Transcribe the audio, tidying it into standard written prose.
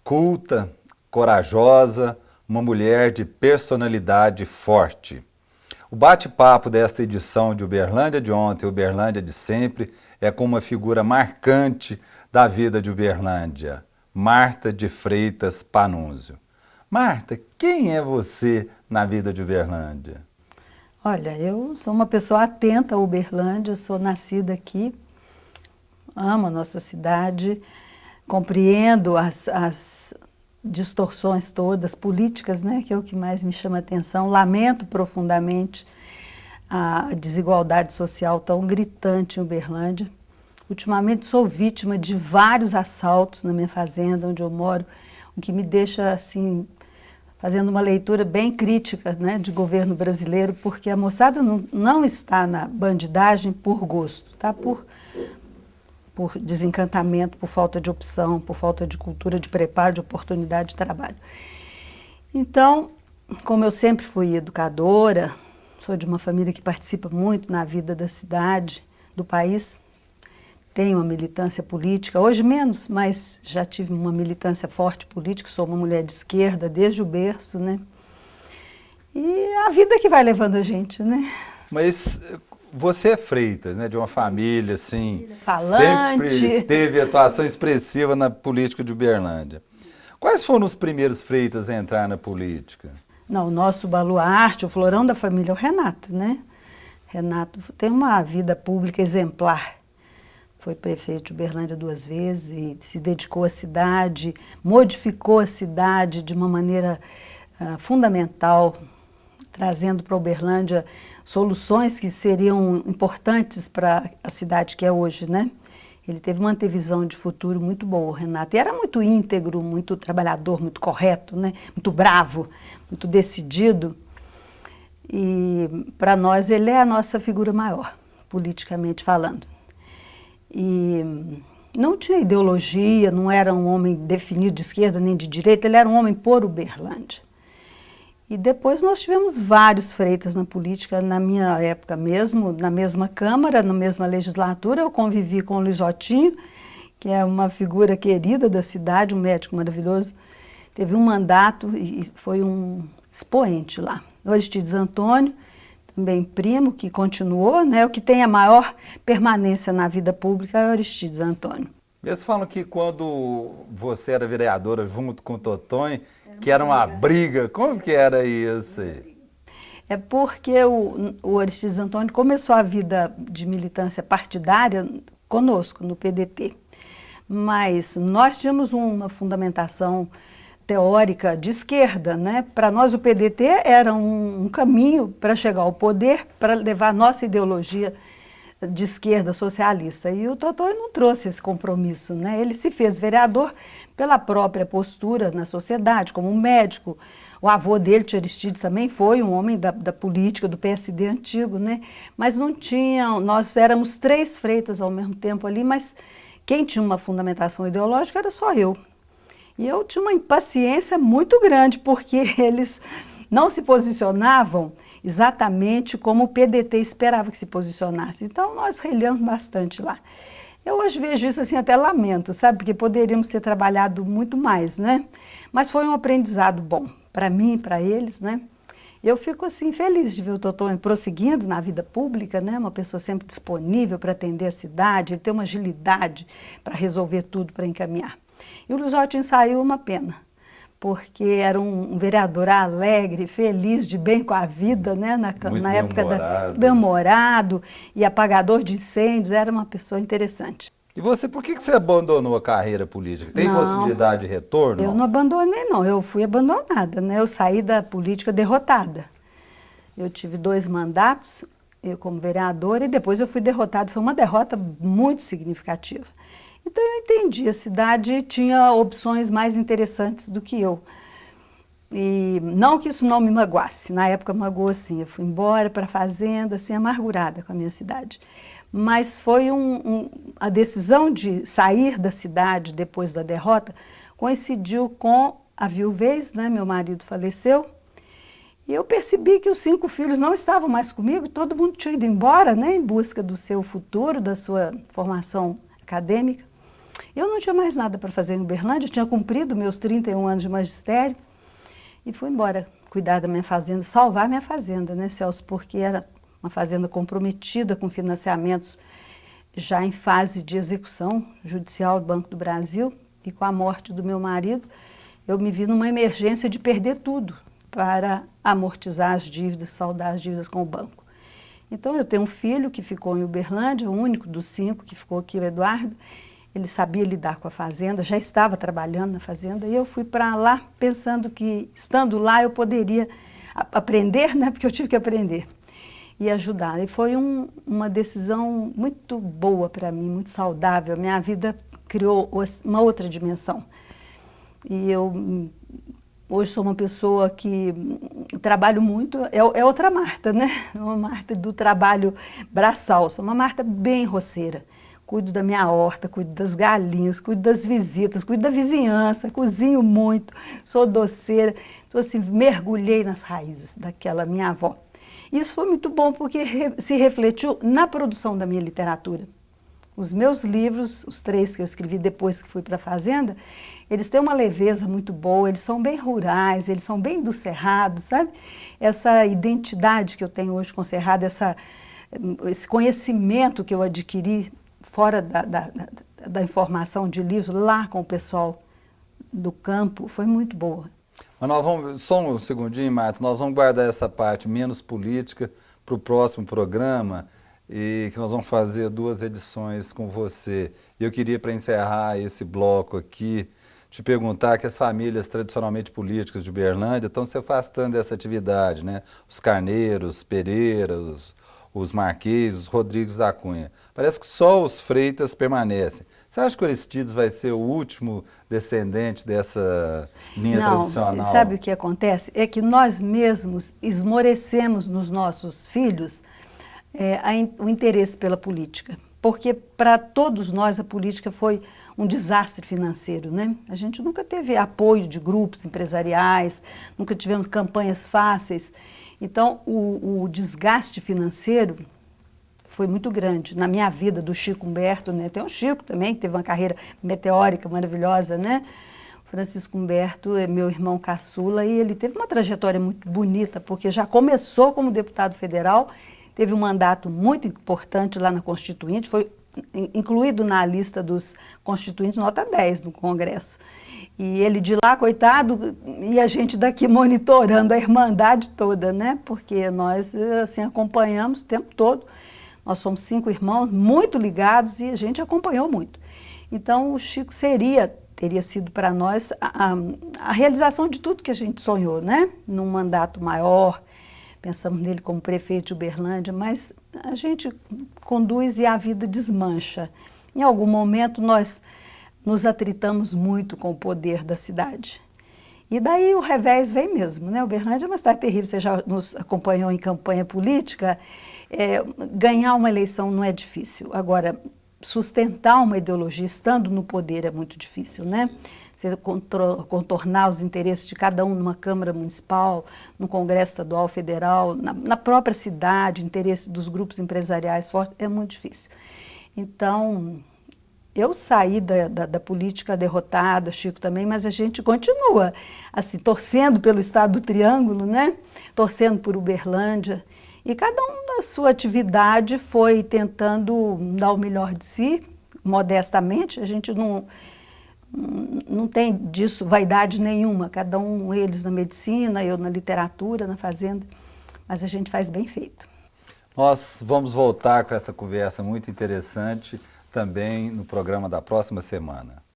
culta, corajosa, uma mulher de personalidade forte. O bate-papo desta edição de Uberlândia de ontem e Uberlândia de sempre é com uma figura marcante da vida de Uberlândia, Marta de Freitas Panunzio. Marta, quem é você na vida de Uberlândia? Olha, eu sou uma pessoa atenta a Uberlândia, eu sou nascida aqui, amo a nossa cidade, compreendo as distorções todas políticas, né, que é o que mais me chama a atenção. Lamento profundamente a desigualdade social tão gritante em Uberlândia. Ultimamente sou vítima de vários assaltos na minha fazenda, onde eu moro, o que me deixa, assim, fazendo uma leitura bem crítica, né, de governo brasileiro, porque a moçada não está na bandidagem por gosto, tá? Por desencantamento, por falta de opção, por falta de cultura, de preparo, de oportunidade de trabalho. Então, como eu sempre fui educadora, sou de uma família que participa muito na vida da cidade, do país, tenho uma militância política, hoje menos, mas já tive uma militância forte política, sou uma mulher de esquerda desde o berço, né? E a vida que vai levando a gente, né? Mas você é Freitas, né, de uma família assim, falante, sempre teve atuação expressiva na política de Uberlândia. Quais foram os primeiros Freitas a entrar na política? Não, o nosso baluarte, o florão da família é o Renato, né? Renato tem uma vida pública exemplar. Foi prefeito de Uberlândia 2 vezes e se dedicou à cidade, modificou a cidade de uma maneira fundamental, trazendo para Uberlândia soluções que seriam importantes para a cidade que é hoje, né? Ele teve uma antevisão de futuro muito boa, o Renato. E era muito íntegro, muito trabalhador, muito correto, né? Muito bravo, muito decidido. E para nós ele é a nossa figura maior, politicamente falando. E não tinha ideologia, não era um homem definido de esquerda nem de direita, ele era um homem por Uberlândia. E depois nós tivemos vários Freitas na política, na minha época mesmo, na mesma Câmara, na mesma legislatura, eu convivi com o Luiz Otinho, que é uma figura querida da cidade, um médico maravilhoso, teve um mandato e foi um expoente lá. O Aristides Antônio, também primo, que continuou, né? O que tem a maior permanência na vida pública é o Aristides Antônio. Eles falam que quando você era vereadora junto com o Totonho, que era uma briga. Como que era isso aí? É porque o Aristides Antônio começou a vida de militância partidária conosco, no PDT. Mas nós tínhamos uma fundamentação teórica de esquerda, né? Para nós o PDT era um caminho para chegar ao poder, para levar a nossa ideologia de esquerda socialista. E o Totonho não trouxe esse compromisso, né? Ele se fez vereador pela própria postura na sociedade, como médico. O avô dele, tio Aristides, também foi um homem da política, do PSD antigo, né? Mas não tinha, nós éramos 3 Freitas ao mesmo tempo ali, mas quem tinha uma fundamentação ideológica era só eu. E eu tinha uma impaciência muito grande, porque eles não se posicionavam exatamente como o PDT esperava que se posicionasse. Então, nós relhamos bastante lá. Eu hoje vejo isso assim, até lamento, sabe? Porque poderíamos ter trabalhado muito mais, né? Mas foi um aprendizado bom para mim e para eles, né? Eu fico assim feliz de ver o Totonho prosseguindo na vida pública, né? Uma pessoa sempre disponível para atender a cidade, ele tem uma agilidade para resolver tudo, para encaminhar. E o Luiz Otinho saiu, uma pena, porque era um vereador alegre, feliz, de bem com a vida, né? Na época bem-humorado e apagador de incêndios, era uma pessoa interessante. E você, por que você abandonou a carreira política? Tem possibilidade de retorno? Eu não abandonei, não. Eu fui abandonada, né? Eu saí da política derrotada. Eu tive 2 mandatos, eu como vereadora, e depois eu fui derrotada. Foi uma derrota muito significativa. Então eu entendi, a cidade tinha opções mais interessantes do que eu. E não que isso não me magoasse, na época magoou sim, eu fui embora para a fazenda, assim, amargurada com a minha cidade. Mas foi a decisão de sair da cidade depois da derrota coincidiu com a viuvez, né? Meu marido faleceu, e eu percebi que os 5 filhos não estavam mais comigo, todo mundo tinha ido embora, né? Em busca do seu futuro, da sua formação acadêmica. Eu não tinha mais nada para fazer em Uberlândia, tinha cumprido meus 31 anos de magistério e fui embora cuidar da minha fazenda, salvar minha fazenda, né, Celso? Porque era uma fazenda comprometida com financiamentos já em fase de execução judicial do Banco do Brasil, e com a morte do meu marido, eu me vi numa emergência de perder tudo para amortizar as dívidas, saldar as dívidas com o banco. Então eu tenho um filho que ficou em Uberlândia, o único dos 5 que ficou aqui, o Eduardo. Ele sabia lidar com a fazenda, já estava trabalhando na fazenda, e eu fui para lá pensando que, estando lá, eu poderia aprender, né, porque eu tive que aprender, e ajudar. E foi uma decisão muito boa para mim, muito saudável. A minha vida criou uma outra dimensão. E eu hoje sou uma pessoa que trabalho muito, é outra Marta, né? Uma Marta do trabalho braçal, sou uma Marta bem roceira. Cuido da minha horta, cuido das galinhas, cuido das visitas, cuido da vizinhança, cozinho muito, sou doceira. Então, assim, mergulhei nas raízes daquela minha avó. Isso foi muito bom porque se refletiu na produção da minha literatura. Os meus livros, os 3 que eu escrevi depois que fui para a fazenda, eles têm uma leveza muito boa, eles são bem rurais, eles são bem do cerrado, sabe? Essa identidade que eu tenho hoje com o cerrado, esse conhecimento que eu adquiri fora da informação de livros, lá com o pessoal do campo, foi muito boa. Mas nós vamos, só um segundinho, Marta, nós vamos guardar essa parte menos política para o próximo programa, e que nós vamos fazer 2 edições com você. Eu queria, para encerrar esse bloco aqui, te perguntar que as famílias tradicionalmente políticas de Uberlândia estão se afastando dessa atividade, né? Os Carneiros, Pereiras, os Marques, os Rodrigues da Cunha. Parece que só os Freitas permanecem. Você acha que o Aristides vai ser o último descendente dessa linha tradicional? Não, sabe o que acontece? É que nós mesmos esmorecemos nos nossos filhos o interesse pela política. Porque para todos nós a política foi um desastre financeiro, né? A gente nunca teve apoio de grupos empresariais, nunca tivemos campanhas fáceis. Então, o desgaste financeiro foi muito grande na minha vida, do Chico Humberto, né? Tem o Chico também, que teve uma carreira meteórica, maravilhosa, né? Francisco Humberto é meu irmão caçula e ele teve uma trajetória muito bonita, porque já começou como deputado federal, teve um mandato muito importante lá na Constituinte, foi incluído na lista dos constituintes nota 10 no Congresso. E ele de lá, coitado, e a gente daqui monitorando a irmandade toda, né? Porque nós, assim, acompanhamos o tempo todo. Nós somos 5 irmãos, muito ligados, e a gente acompanhou muito. Então, o Chico teria sido para nós a realização de tudo que a gente sonhou, né? Num mandato maior, pensamos nele como prefeito de Uberlândia, mas a gente conduz e a vida desmancha. Em algum momento, nós nos atritamos muito com o poder da cidade. E daí o revés vem mesmo, né? Uberlândia é uma cidade terrível, você já nos acompanhou em campanha política, ganhar uma eleição não é difícil. Agora, sustentar uma ideologia estando no poder é muito difícil, né? Você contornar os interesses de cada um numa Câmara Municipal, no Congresso Estadual Federal, na própria cidade, o interesse dos grupos empresariais fortes, é muito difícil. Então, eu saí da política derrotada, Chico também, mas a gente continua, assim, torcendo pelo Estado do Triângulo, né? Torcendo por Uberlândia. E cada um da sua atividade foi tentando dar o melhor de si, modestamente. A gente não tem disso vaidade nenhuma, cada um, eles na medicina, eu na literatura, na fazenda, mas a gente faz bem feito. Nós vamos voltar com essa conversa muito interessante também no programa da próxima semana.